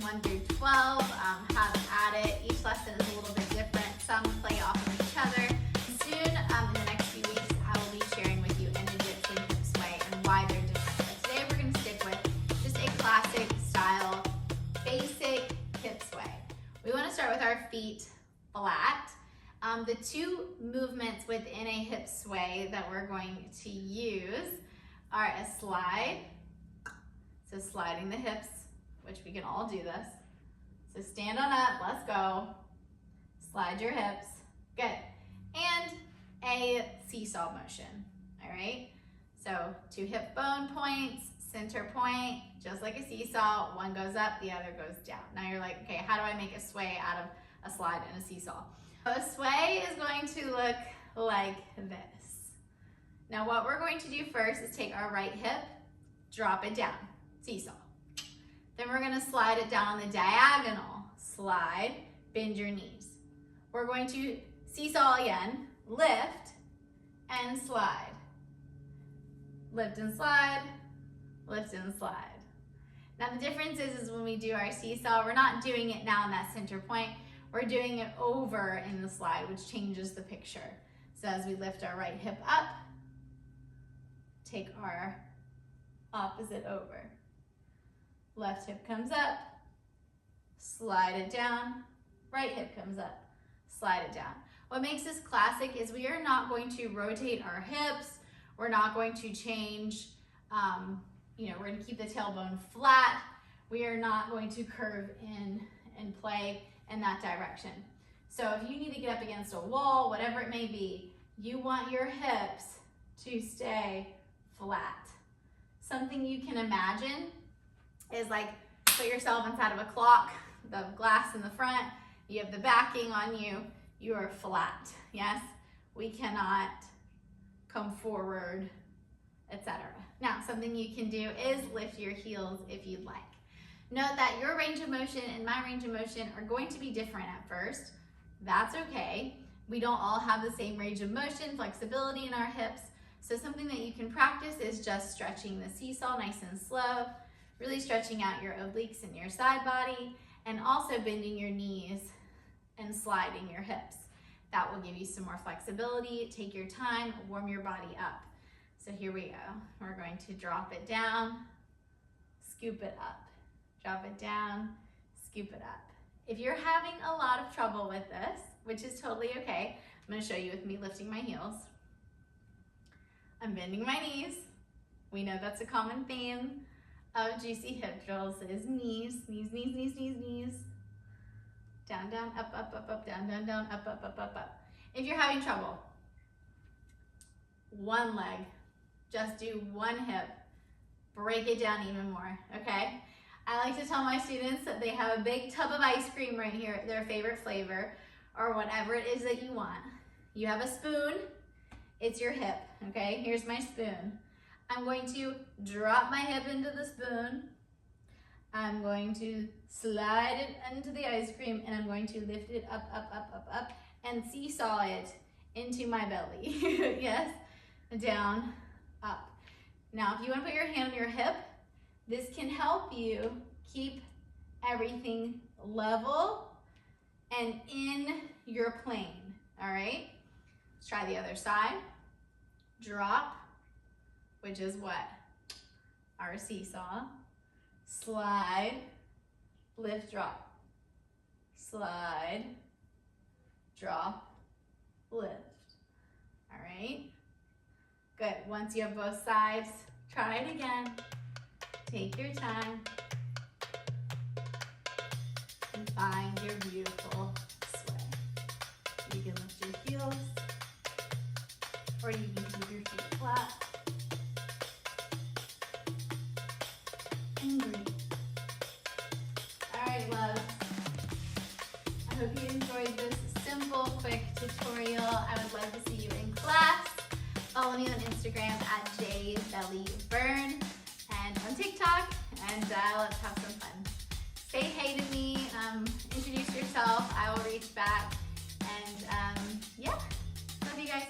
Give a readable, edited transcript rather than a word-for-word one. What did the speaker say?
1 through 12, how to add it. Each lesson is a little bit different. Some play off of each other. Soon, in the next few weeks, I will be sharing with you in a different hip sway and why they're different. But today we're going to stick with just a classic style, basic hip sway. We want to start with our feet flat. The two movements within a hip sway that we're going to use are a slide, so sliding the hips, which we can all do this. So stand on up, let's go. Slide your hips, good. And a seesaw motion, all right? So 2 hip bone points, center point, just like a seesaw, one goes up, the other goes down. Now you're like, okay, how do I make a sway out of a slide and a seesaw? A sway is going to look like this. Now what we're going to do first is take our right hip, drop it down, seesaw. Then we're gonna slide it down on the diagonal. Slide, bend your knees. We're going to seesaw again, lift and slide. Lift and slide, lift and slide. Now the difference is when we do our seesaw, we're not doing it now in that center point, we're doing it over in the slide, which changes the picture. So as we lift our right hip up, take our opposite over. Left hip comes up, slide it down, right hip comes up, slide it down. What makes this classic is we are not going to rotate our hips, we're not going to change, we're gonna keep the tailbone flat, we are not going to curve in and play in that direction. So if you need to get up against a wall, whatever it may be, you want your hips to stay flat. Something you can imagine is like, put yourself inside of a clock, the glass in the front, you have the backing on you, you are flat, yes? We cannot come forward, etc. Now, something you can do is lift your heels if you'd like. Note that your range of motion and my range of motion are going to be different at first. That's okay. We don't all have the same range of motion, flexibility in our hips. So something that you can practice is just stretching the seesaw nice and slow, really stretching out your obliques and your side body, and also bending your knees and sliding your hips. That will give you some more flexibility. Take your time, warm your body up. So here we go. We're going to drop it down, scoop it up. Drop it down, scoop it up. If you're having a lot of trouble with this, which is totally okay, I'm gonna show you with me lifting my heels. I'm bending my knees. We know that's a common theme of juicy hip drills is knees, knees, knees, knees, knees, knees. Down, down, up, up, up, up, down, down, down, up, up, up, up, up. If you're having trouble, one leg, just do one hip, break it down even more, okay? I like to tell my students that they have a big tub of ice cream right here, their favorite flavor, or whatever it is that you want. You have a spoon, it's your hip, okay? Here's my spoon. I'm going to drop my hip into the spoon. I'm going to slide it into the ice cream, and I'm going to lift it up, up, up, up, up, and seesaw it into my belly. Yes, down, up. Now, if you want to put your hand on your hip, this can help you keep everything level and in your plane, all right? Let's try the other side. Drop, which is what? Our seesaw. Slide, lift, drop. Slide, drop, lift. All right? Good. Once you have both sides, try it again. Take your time and find your beautiful sway. You can lift your heels, or you can keep your feet flat and breathe. All right, loves. I hope you enjoyed this simple, quick tutorial. I would love to see you in class. Follow me on Instagram at JBellyBurn. And on TikTok, and let's have some fun. Say hey to me, introduce yourself, I will reach back, and yeah, love you guys.